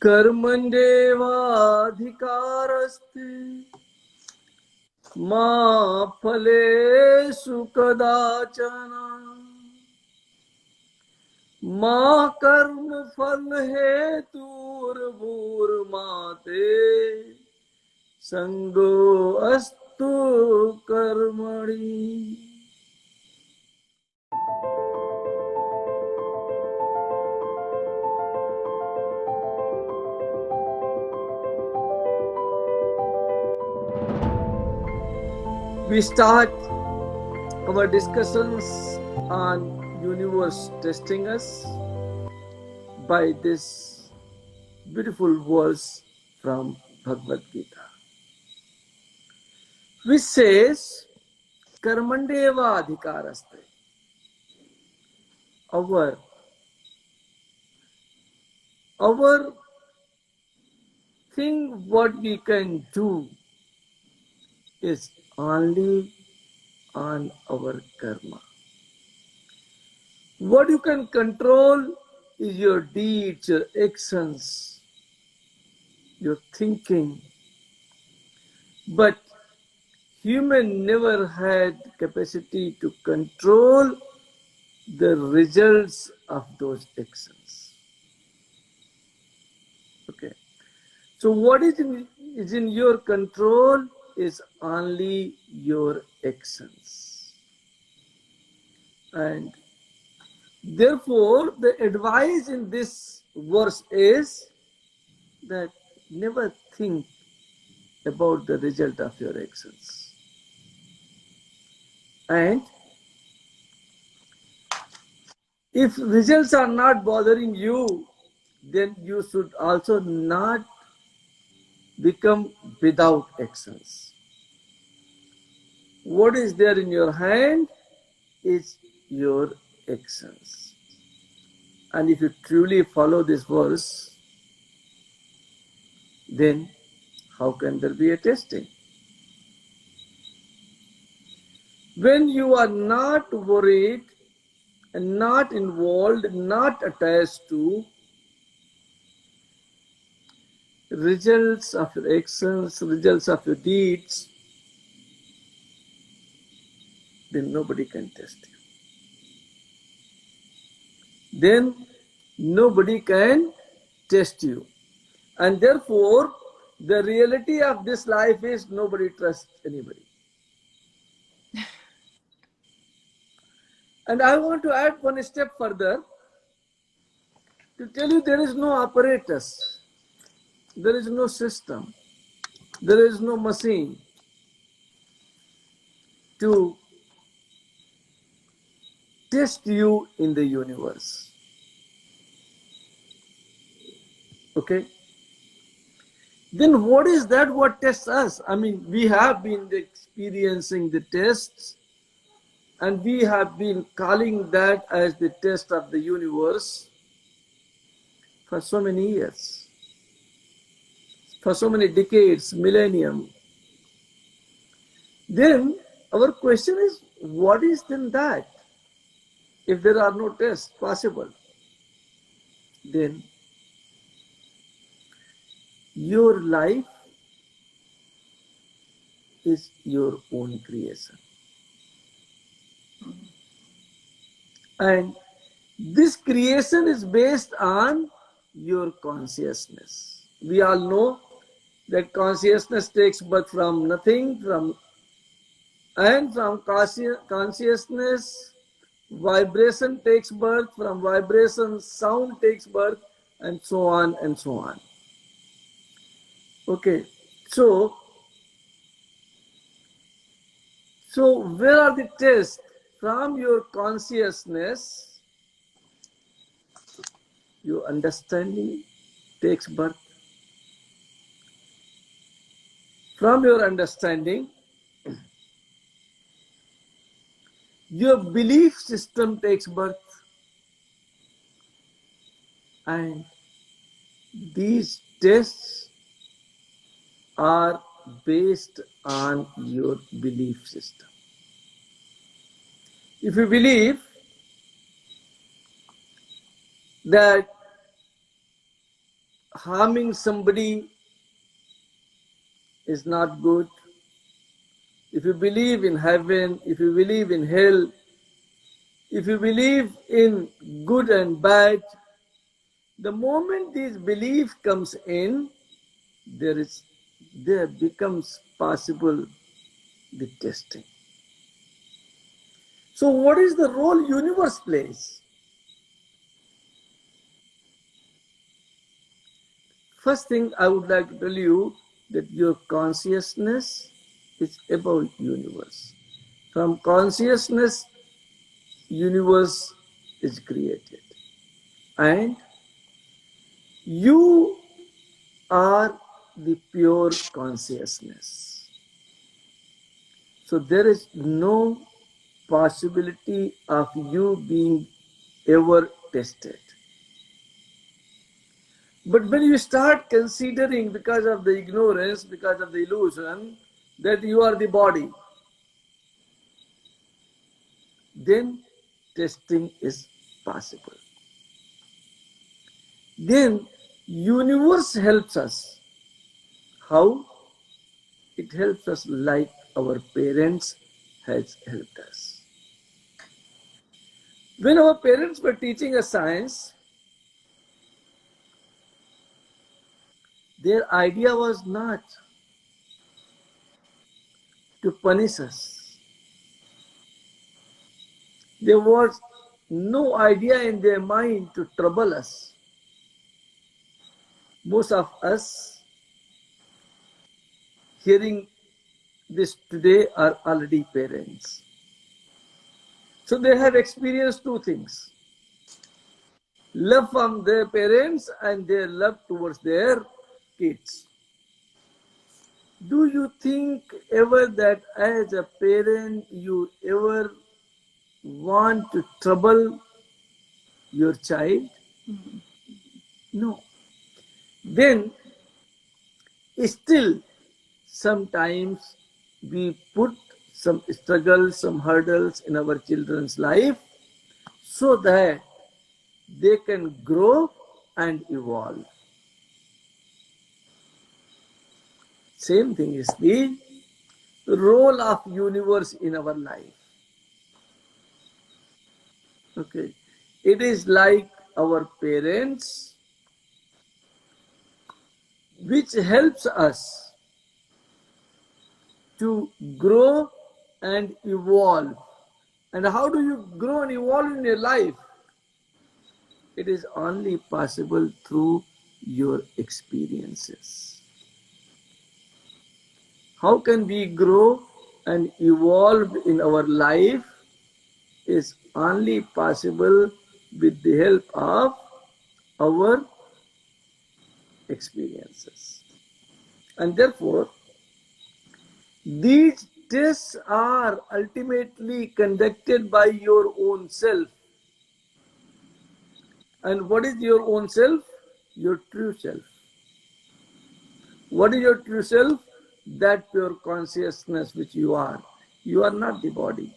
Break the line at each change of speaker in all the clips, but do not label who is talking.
कर्मण्येवाधिकारस्ते मा फलेषु कदाचन मा कर्मफल हेतुर्भूर्मा ते संगो अस्तु कर्मणि. We start our discussions on universe testing us by this beautiful verse from Bhagavad Gita, which says, Karmandeva adhikaraste. Our thing what we can do is only on our karma. What you can control is your deeds, your actions, your thinking. But human never had capacity to control the results of those actions. Okay. So what is in your control is only your actions. And therefore, the advice in this verse is that never think about the result of your actions. And if results are not bothering you, then you should also not become without actions. What is there in your hand is your actions. And if you truly follow this verse, then how can there be a testing? When you are not worried and not involved, not attached to results of your actions, results of your deeds, then nobody can test you. Then nobody can test you. And therefore, the reality of this life is nobody trusts anybody. And I want to add one step further to tell you there is no apparatus, there is no system, there is no machine to test you in the universe. Okay? Then what is that what tests us? I mean, we have been experiencing the tests, and we have been calling that as the test of the universe for so many years, for so many decades, millennium. Then our question is, what is then that? If there are no tests possible, then your life is your own creation. And this creation is based on your consciousness. We all know that consciousness takes birth from nothing, and from consciousness, vibration takes birth, from vibration, sound takes birth, and so on and so on. Okay, so where are the tests? From your consciousness, your understanding takes birth. From your understanding, your belief system takes birth. And these tests are based on your belief system. If you believe that harming somebody is not good. If you believe in heaven, if you believe in hell, if you believe in good and bad, the moment this belief comes in, there becomes possible the testing. So what is the role universe plays? First thing I would like to tell you that your consciousness is above universe. From consciousness, universe is created. And you are the pure consciousness. So there is no possibility of you being ever tested. But when you start considering, because of the ignorance, because of the illusion, that you are the body, then testing is possible. Then universe helps us. How? It helps us like our parents has helped us. When our parents were teaching us science, their idea was not to punish us. There was no idea in their mind to trouble us. Most of us hearing this today are already parents. So they have experienced two things: love from their parents and their love towards their kids. Do you think ever that as a parent you ever want to trouble your child? No. Then still sometimes we put some struggles, some hurdles in our children's life so that they can grow and evolve. Same thing is the role of universe in our life. Okay. It is like our parents which helps us to grow and evolve. And how do you grow and evolve in your life? It is only possible through your experiences. How can we grow and evolve in our life is only possible with the help of our experiences. And therefore, these tests are ultimately conducted by your own self. And what is your own self? Your true self. What is your true self? That pure consciousness which you are. You are not the body.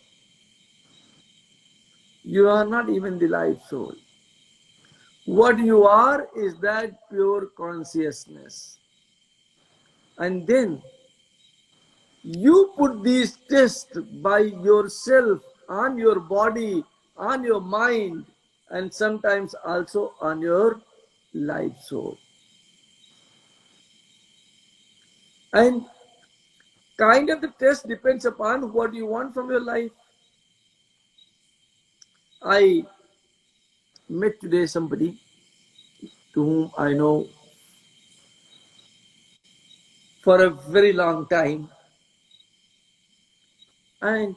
You are not even the life soul. What you are is that pure consciousness. And then you put these tests by yourself on your body, on your mind, and sometimes also on your life soul. And kind of the test depends upon what you want from your life. I met today somebody to whom I know for a very long time, and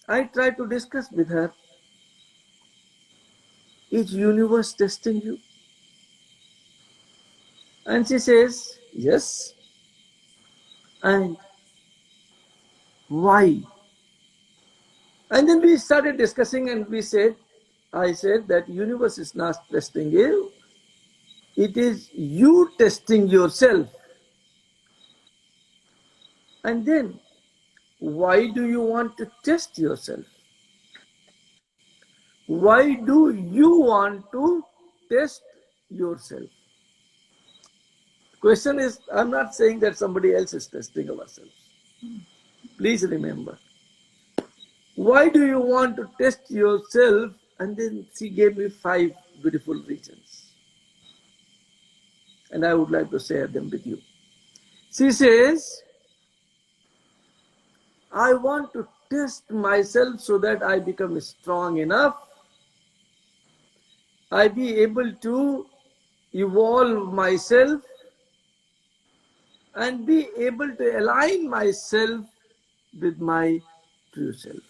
I tried to discuss with her, is universe testing you? And she says, yes. And why? And then we started discussing and I said that universe is not testing you. It is you testing yourself. And then, why do you want to test yourself? Why do you want to test yourself? Question is, I'm not saying that somebody else is testing ourselves. Please remember. Why do you want to test yourself? And then she gave me 5 beautiful reasons. And I would like to share them with you. She says, I want to test myself so that I become strong enough. I be able to evolve myself and be able to align myself with my true self.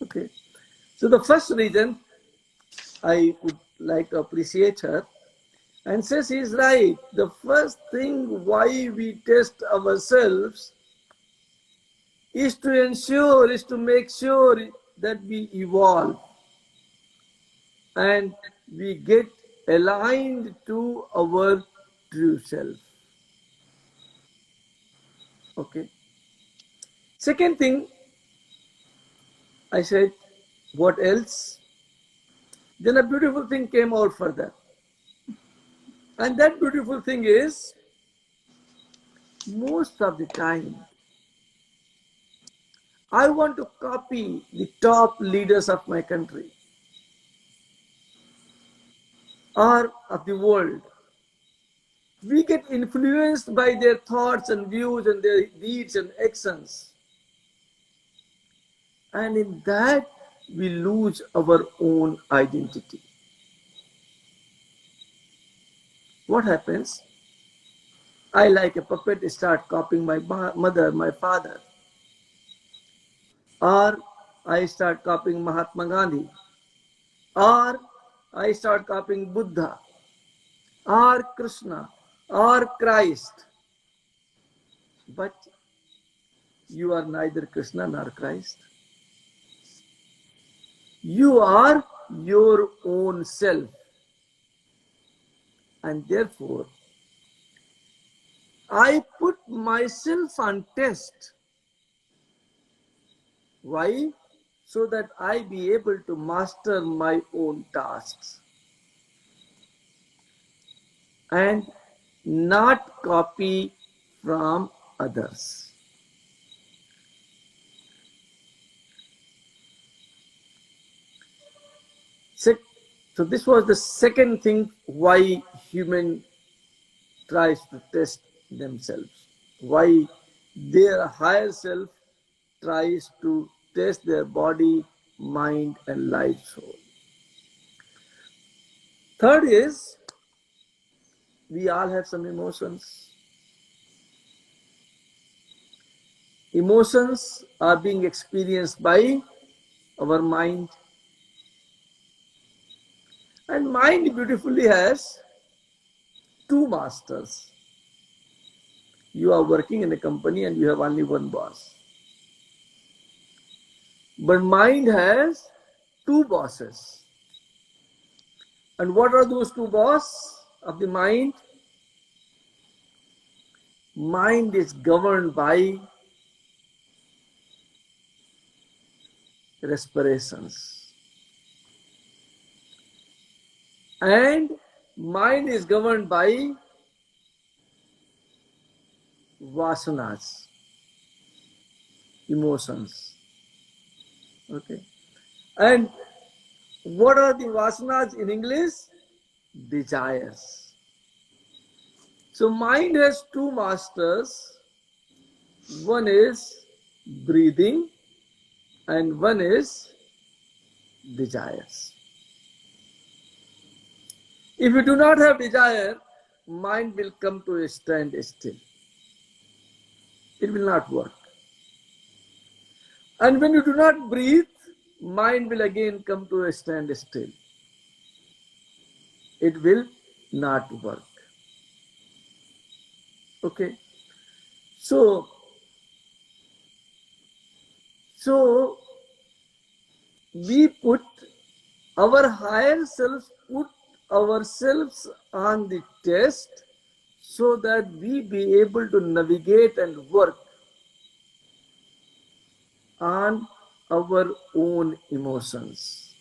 Okay. So the first reason I would like to appreciate her and says he's right. The first thing why we test ourselves is to make sure that we evolve and we get aligned to our true self. Okay. Second thing, I said, what else? Then a beautiful thing came out further. And that beautiful thing is, most of the time, I want to copy the top leaders of my country or of the world. We get influenced by their thoughts and views and their deeds and actions. And in that, we lose our own identity. What happens? I, like a puppet, start copying my mother, my father. Or I start copying Mahatma Gandhi. Or I start copying Buddha. Or Krishna. Or Christ. But you are neither Krishna nor Christ. You are your own self. And therefore, I put myself on test. Why? So that I be able to master my own tasks and not copy from others. So this was the second thing why human tries to test themselves. Why their higher self tries to test their body, mind, and life soul. Third is, we all have some emotions. Emotions are being experienced by our mind. And mind beautifully has 2 masters. You are working in a company and you have only one boss. But mind has 2 bosses. And what are those 2 bosses of the mind? Mind is governed by respirations. And mind is governed by vasanas, emotions. Okay. And what are the vasanas in English? Desires. So mind has 2 masters. One is breathing and one is desires. If you do not have desire, mind will come to a standstill. It will not work. And when you do not breathe, mind will again come to a standstill. It will not work. Okay. So we put our higher self, put ourselves on the test so that we be able to navigate and work on our own emotions,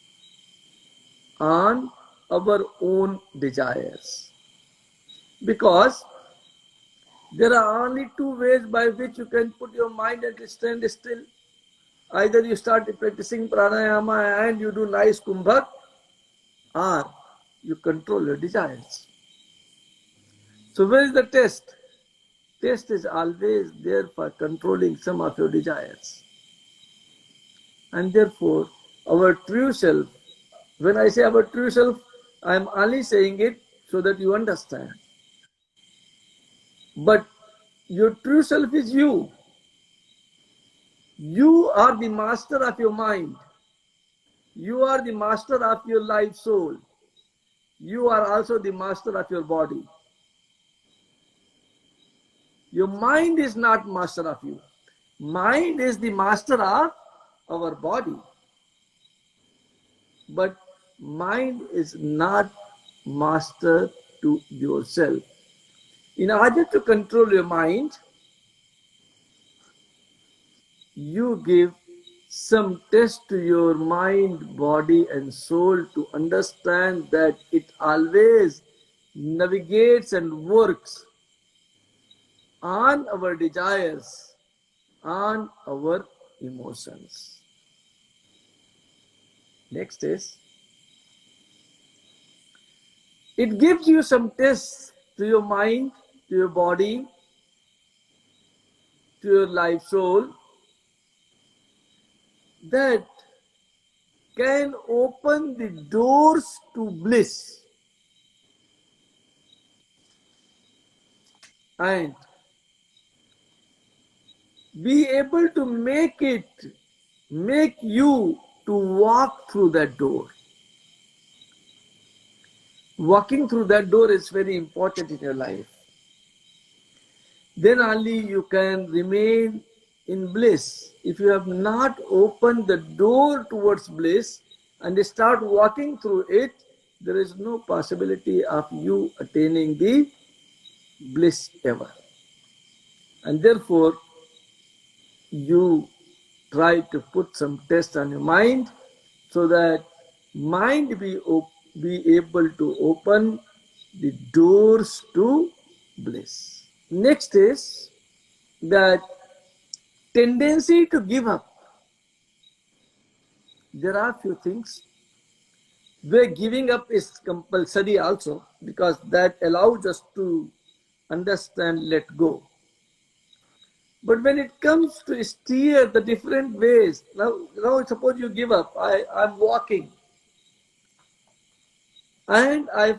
on our own desires. Because there are only two ways by which you can put your mind and stand still. Either you start practicing pranayama and you do nice kumbhak, or you control your desires. So where is the test? Test is always there for controlling some of your desires. And therefore, our true self, when I say our true self, I am only saying it so that you understand. But your true self is you. You are the master of your mind. You are the master of your life soul. You are also the master of your body. Your mind is not master of you. Mind is the master of our body. But mind is not master to yourself. In order to control your mind, you give some test to your mind, body, and soul to understand that it always navigates and works on our desires, on our emotions. Next is, it gives you some tests to your mind, to your body, to your life soul that can open the doors to bliss and be able to make you to walk through that door. Walking through that door is very important in your life. Then only you can remain in bliss. If you have not opened the door towards bliss and start walking through it, there is no possibility of you attaining the bliss ever. And therefore, you try to put some test on your mind so that mind be able to open the doors to bliss. Next is that tendency to give up. There are few things where giving up is compulsory also, because that allows us to understand, let go. But when it comes to steer the different ways, now suppose you give up. I'm walking and I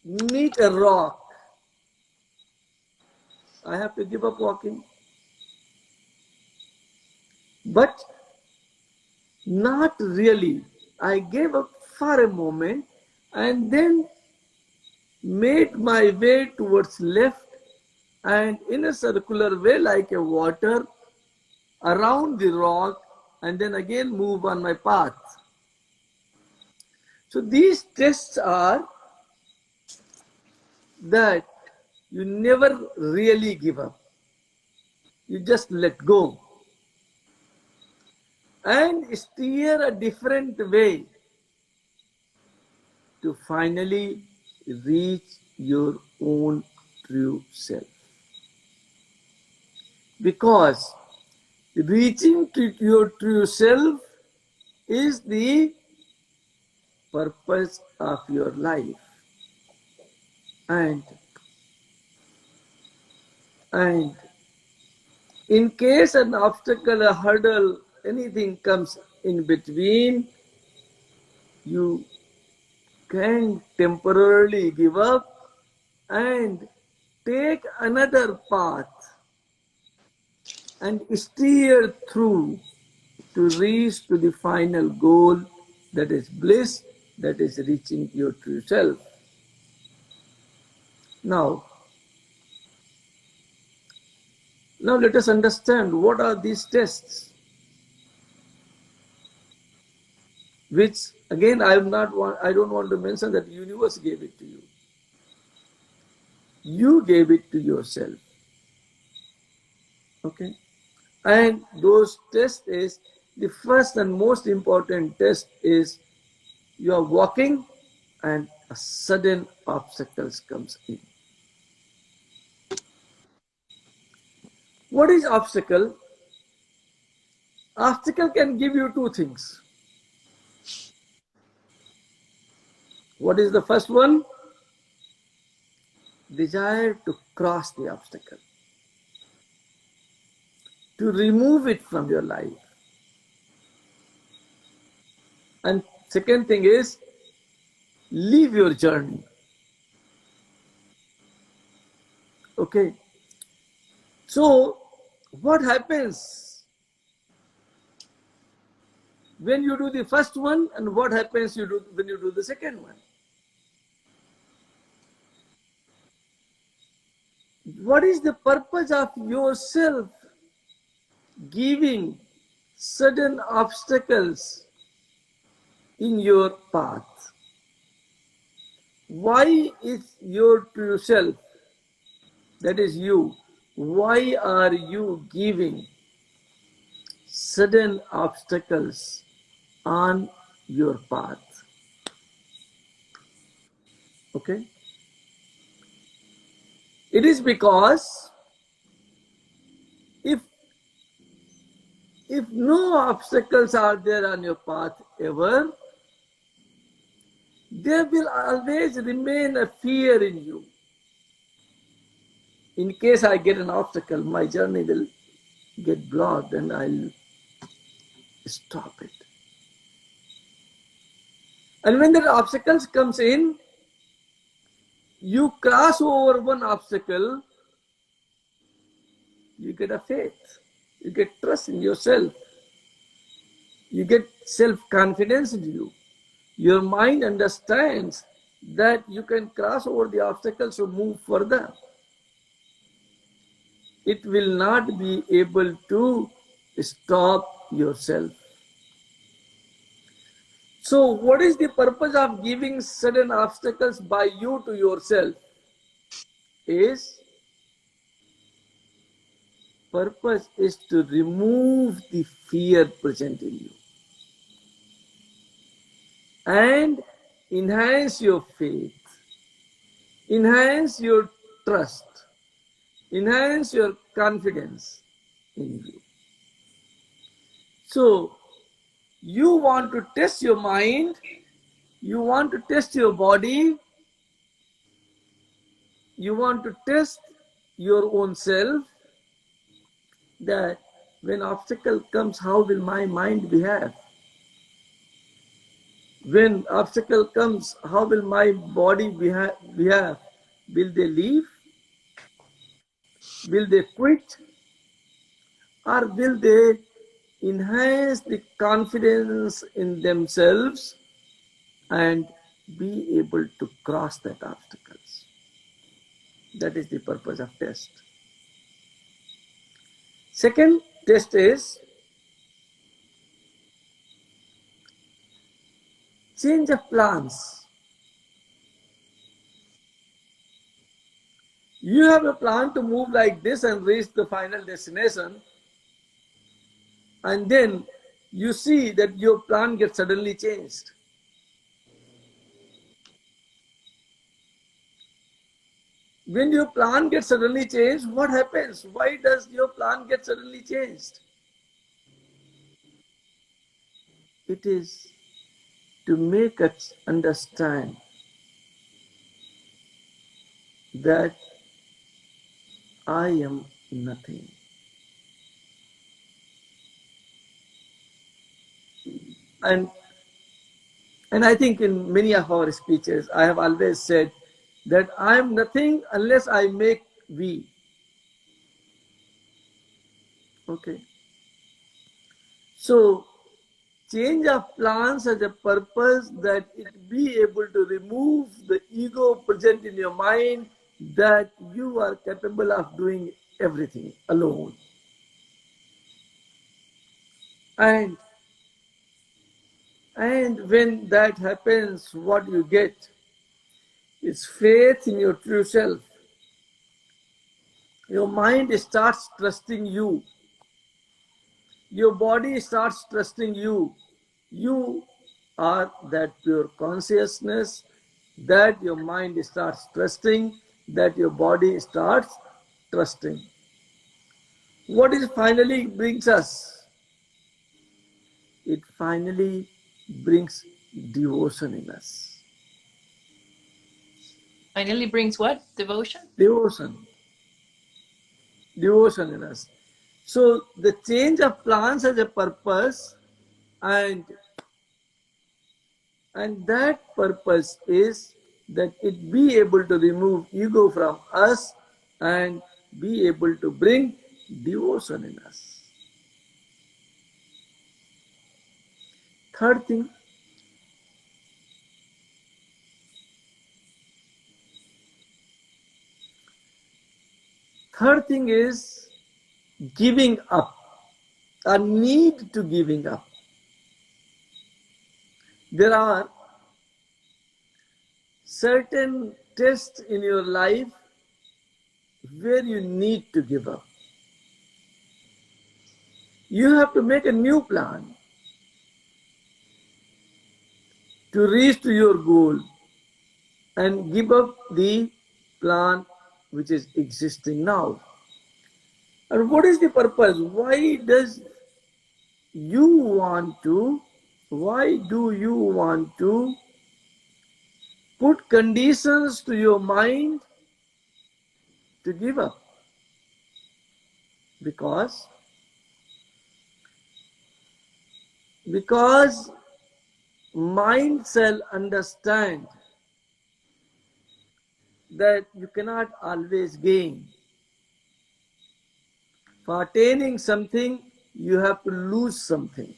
meet a rock. I have to give up walking. But not really. I gave up for a moment and then made my way towards left and in a circular way like a water around the rock and then again move on my path. So these tests are that you never really give up. You just let go and steer a different way to finally reach your own true self. Because reaching to your true self is the purpose of your life. And in case an obstacle, a hurdle, anything comes in between, you can temporarily give up and take another path and steer through to reach to the final goal, that is bliss, that is reaching your true self. Now let us understand what are these tests, which again I don't want to mention that the universe gave it to you. You gave it to yourself. Okay? And those tests is, the first and most important test is you are walking and a sudden obstacles comes in. What is obstacle? Obstacle can give you two things. What is the first one? Desire to cross the obstacle, to remove it from your life. And second thing is, leave your journey. Okay. So, what happens when you do the first one, and what happens when you do the second one? What is the purpose of yourself giving sudden obstacles in your path? Why is your true self, that is you, why are you giving sudden obstacles on your path? Okay? It is because if no obstacles are there on your path ever, there will always remain a fear in you. In case I get an obstacle, my journey will get blocked and I'll stop it. And when the obstacles comes in, you cross over one obstacle, you get a faith, you get trust in yourself, you get self-confidence in you. Your mind understands that you can cross over the obstacles to move further. It will not be able to stop yourself. So what is the purpose of giving sudden obstacles by you to yourself? Purpose is to remove the fear present in you and enhance your faith, enhance your trust, enhance your confidence in you. So you want to test your mind, you want to test your body, you want to test your own self, that when obstacle comes, how will my mind behave? When obstacle comes, how will my body behave? Will they leave? Will they quit? Or will they enhance the confidence in themselves and be able to cross that obstacles? That is the purpose of test. Second test is change of plans. You have a plan to move like this and reach the final destination, and then you see that your plan gets suddenly changed. When your plan gets suddenly changed, what happens? Why does your plan get suddenly changed? It is to make us understand that I am nothing. And I think in many of our speeches, I have always said that I am nothing unless I make we. Okay. So, change of plans has a purpose that it be able to remove the ego present in your mind that you are capable of doing everything alone. And when that happens, what you get is faith in your true self. Your mind starts trusting you. Your body starts trusting you. You are that pure consciousness. that your mind starts trusting, that your body starts trusting. What is finally brings us? It finally brings devotion in us.
Finally brings what? Devotion?
Devotion. Devotion in us. So the change of plans has a purpose, and that purpose is that it be able to remove ego from us and be able to bring devotion in us. Third thing, is giving up, a need to giving up. There are certain tests in your life where you need to give up. You have to make a new plan to reach to your goal and give up the plan which is existing now. And what is the purpose? Why do you want to put conditions to your mind to give up? Because mind shall understand that you cannot always gain. For attaining something, you have to lose something.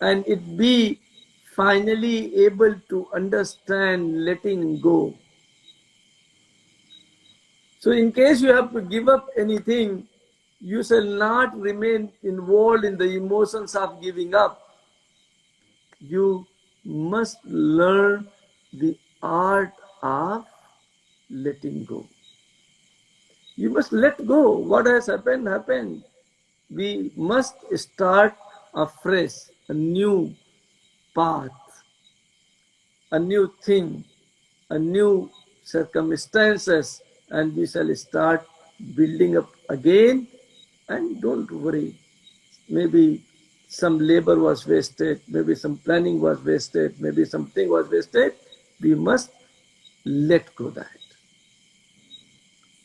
And it be finally able to understand letting go. So in case you have to give up anything, you shall not remain involved in the emotions of giving up. You must learn the art of letting go. You must let go. What has happened, happened. We must start afresh, a new path, a new thing, a new circumstances, and we shall start building up again. And don't worry, maybe some labor was wasted, maybe some planning was wasted, maybe something was wasted. We must let go that.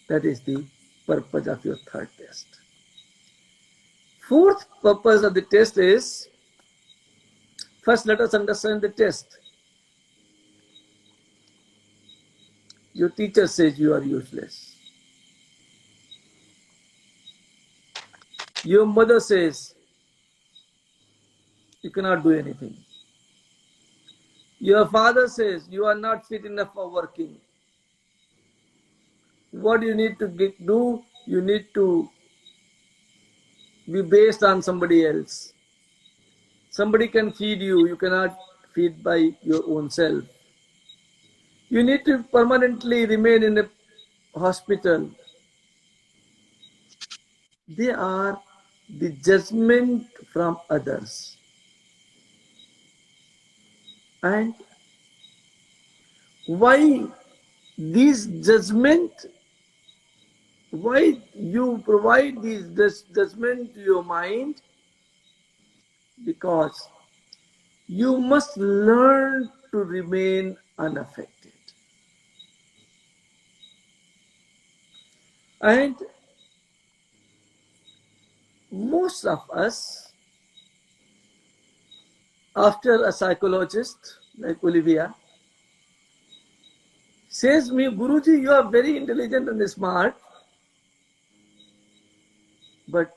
That is the purpose of your third test. Fourth purpose of the test is, first let us understand the test. Your teacher says you are useless. Your mother says you cannot do anything. Your father says you are not fit enough for working. What you need to do, you need to be based on somebody else. Somebody can feed you, you cannot feed by your own self. You need to permanently remain in a hospital. They are the judgment from others. And why these judgment, why you provide this judgment to your mind? Because you must learn to remain unaffected. And most of us, after a psychologist like Olivia says me, Guruji, you are very intelligent and smart, but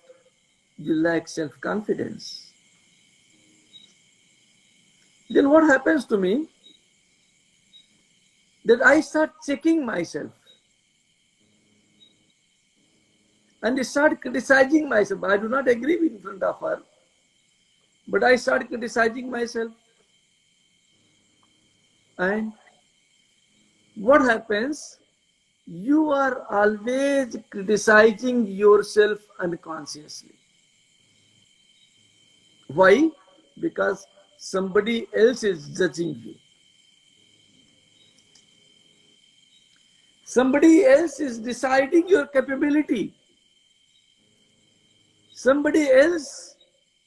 you lack self-confidence. Then what happens to me? That I start checking myself and start criticizing myself. I do not agree in front of her, but I start criticizing myself. And what happens? You are always criticizing yourself unconsciously. Why? Because somebody else is judging you. Somebody else is deciding your capability. Somebody else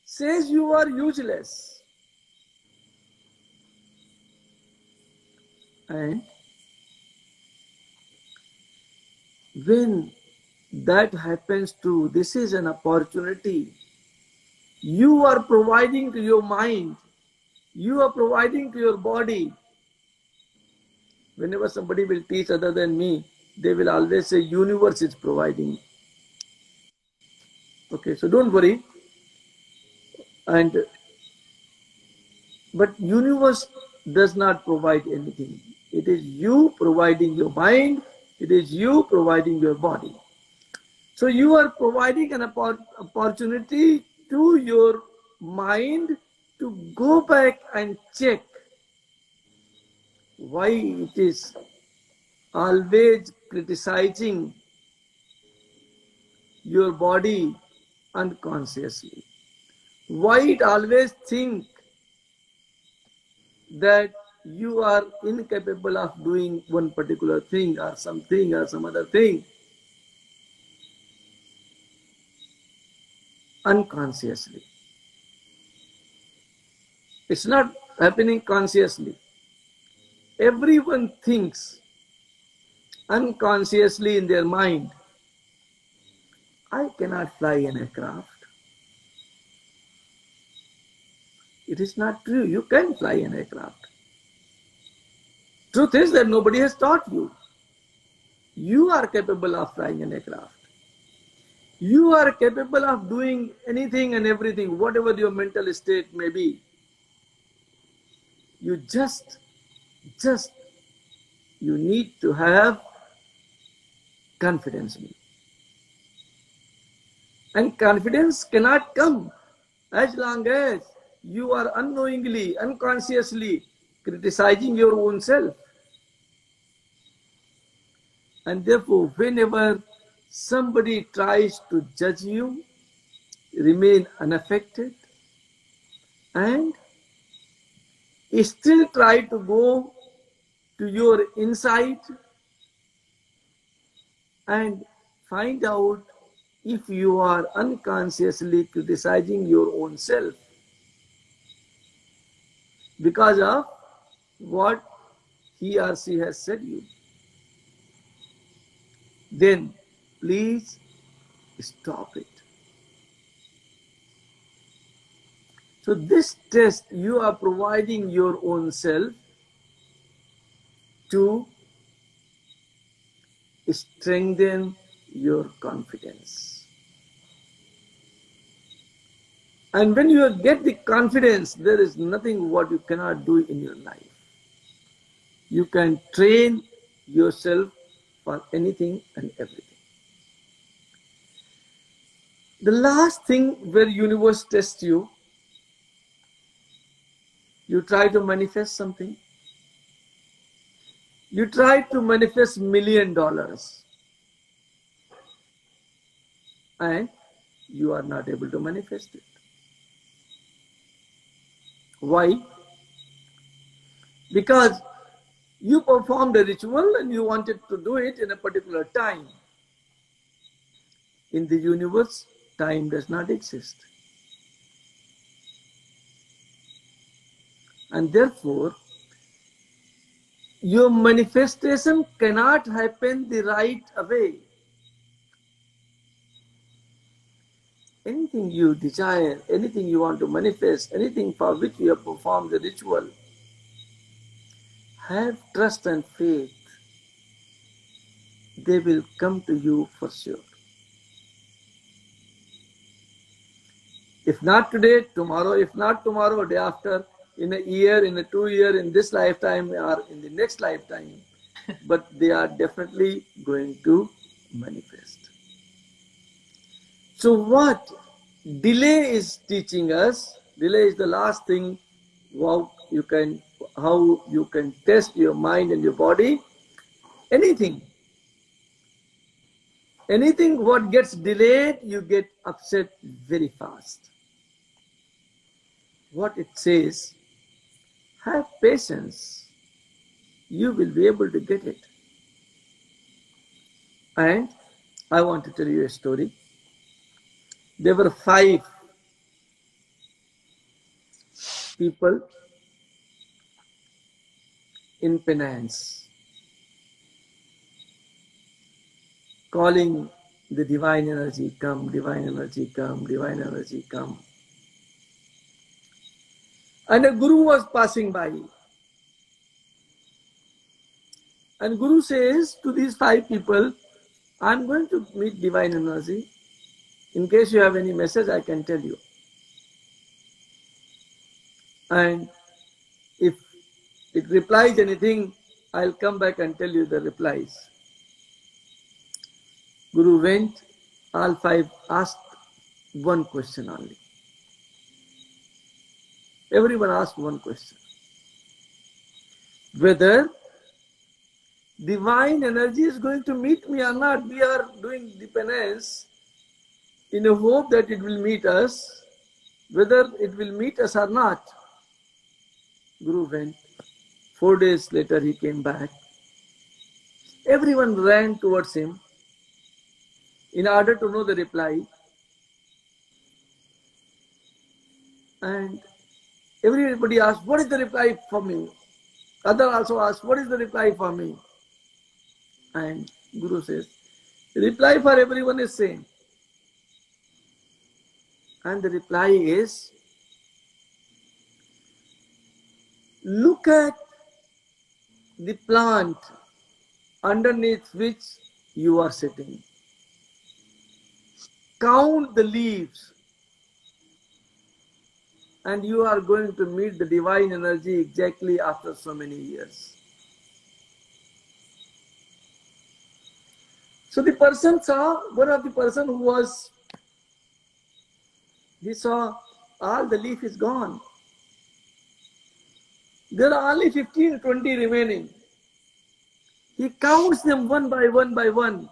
says you are useless. And when that happens too, this is an opportunity. You are providing to your mind, you are providing to your body. Whenever somebody will teach other than me, they will always say universe is providing. Okay, so don't worry. And but universe does not provide anything. It is you providing your mind, it is you providing your body. So you are providing an opportunity to your mind to go back and check why it is always criticizing your body unconsciously. Why it always think that you are incapable of doing one particular thing or something or some other thing unconsciously. It's not happening consciously. Everyone thinks unconsciously in their mind, I cannot fly an aircraft. It is not true. You can fly an aircraft. Truth is that nobody has taught you. You are capable of flying an aircraft. You are capable of doing anything and everything, whatever your mental state may be. You just, you need to have confidence in it. And confidence cannot come as long as you are unknowingly, unconsciously criticizing your own self. And therefore, whenever somebody tries to judge you, remain unaffected and still try to go to your insight and find out if you are unconsciously criticizing your own self because of what he or she has said you. Then please stop it. So this test you are providing your own self to strengthen your confidence. And when you get the confidence, there is nothing what you cannot do in your life. You can train yourself for anything and everything. The last thing where universe tests you, you try to manifest something. You try to manifest $1 million and you are not able to manifest it. Why? Because you performed a ritual and you wanted to do it in a particular time. In the universe, time does not exist. And therefore, your manifestation cannot happen the right way. Anything you desire, anything you want to manifest, anything for which you have performed the ritual, have trust and faith. They will come to you for sure. If not today, tomorrow. If not tomorrow, day after, in a year, in a 2 year, in this lifetime, or in the next lifetime. But they are definitely going to manifest. So what delay is teaching us, delay is the last thing how you can test your mind and your body. Anything what gets delayed, you get upset very fast. What it says, Have patience. You will be able to get it. And I want to tell you a story. There were 5 people in penance calling the divine energy, come, divine energy, come, divine energy, come. And a guru was passing by. And guru says to these 5 people, I'm going to meet divine energy. In case you have any message, I can tell you. And if it replies anything, I'll come back and tell you the replies. Guru went, all 5 asked one question only. Everyone asked one question. Whether divine energy is going to meet me or not. We are doing the penance in a hope that it will meet us. Whether it will meet us or not. Guru went. 4 days later he came back. Everyone ran towards him in order to know the reply. And everybody asked, what is the reply for me? Other also asked, what is the reply for me? And Guru says, the reply for everyone is same. And the reply is, look at the plant underneath which you are sitting. Count the leaves, and you are going to meet the divine energy exactly after so many years. So the person saw, one of the person who was, he saw all the leaf is gone. There are only 15, 20 remaining. He counts them one by one by one.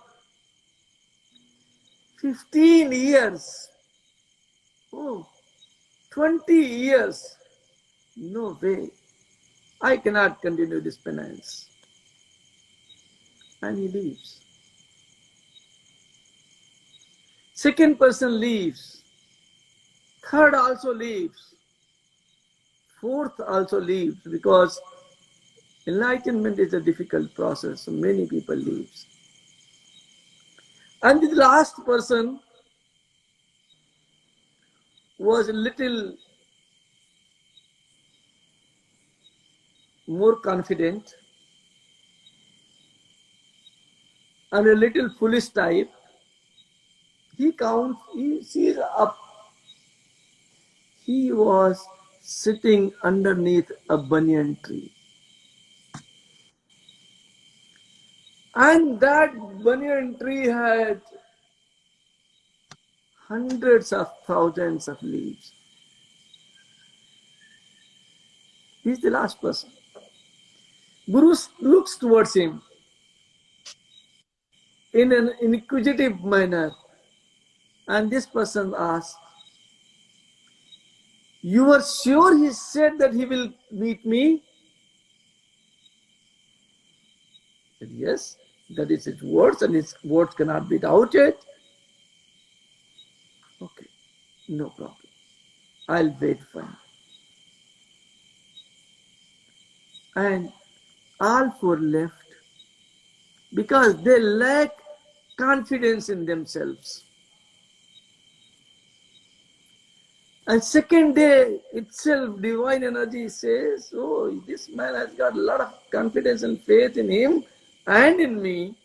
15 years. Oh, 20 years. No way. I cannot continue this penance. And he leaves. Second person leaves. Third also leaves. Fourth also leaves, because enlightenment is a difficult process. So many people leave. And the last person was a little more confident and a little foolish type. He counts, he sees up. He was sitting underneath a banyan tree. And that banyan tree had hundreds of thousands of leaves. He's the last person. Guru looks towards him in an inquisitive manner. And this person asks, you are sure he said that he will meet me? He said, yes, that is his words, and his words cannot be doubted. Okay, no problem. I'll wait for him. And all 4 left because they lack confidence in themselves. And second day itself, divine energy says, oh, this man has got a lot of confidence and faith in him and in me.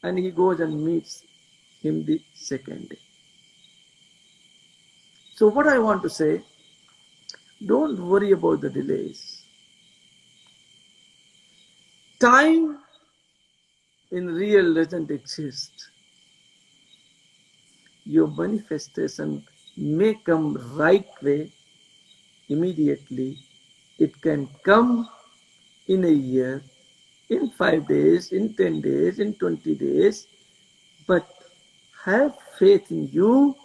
And he goes and meets him the second day. So what I want to say, don't worry about the delays. Time in real doesn't exist. Your manifestation may come right way, immediately. It can come in a year, in 5 days, in 10 days, in 20 days. But have faith in you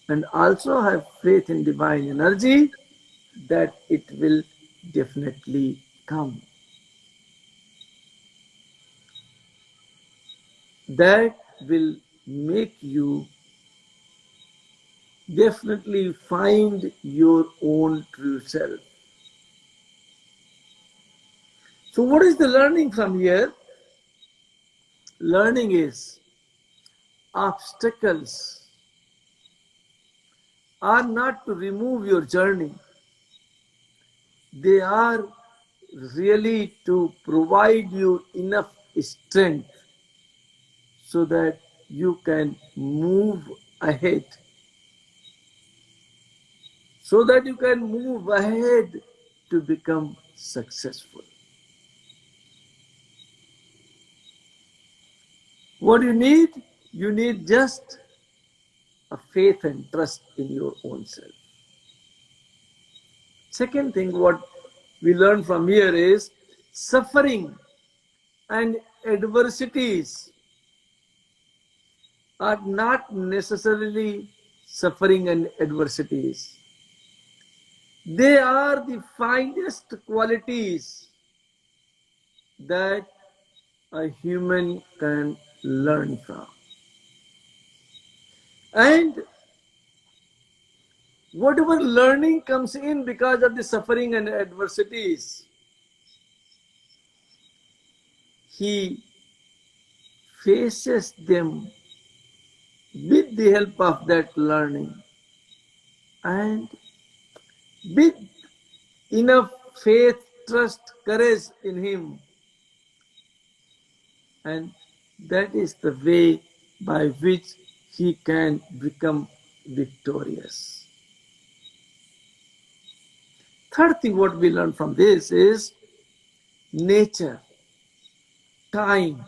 and also have faith in divine energy that it will definitely come. That will make you definitely find your own true self. So, what is the learning from here? Learning is obstacles are not to remove your journey, they are really to provide you enough strength so that you can move ahead, so that you can move ahead to become successful. What you need? You need just a faith and trust in your own self. Second thing, what we learn from here is suffering and adversities are not necessarily suffering and adversities. They are the finest qualities that a human can learn from. And whatever learning comes in because of the suffering and adversities, he faces them with the help of that learning and with enough faith, trust, courage in him. And that is the way by which he can become victorious. Third thing what we learn from this is nature, time,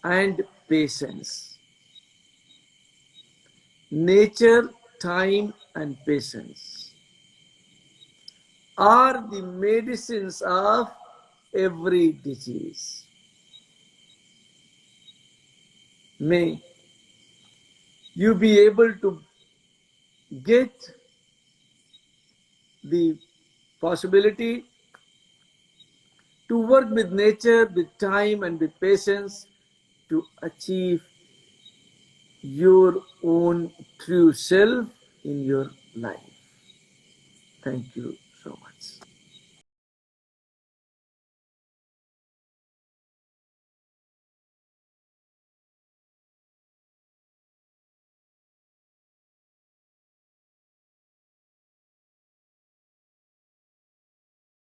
and patience. Nature, time, and patience are the medicines of every disease. May you be able to get the possibility to work with nature, with time, and with patience to achieve your own true self in your life. Thank you.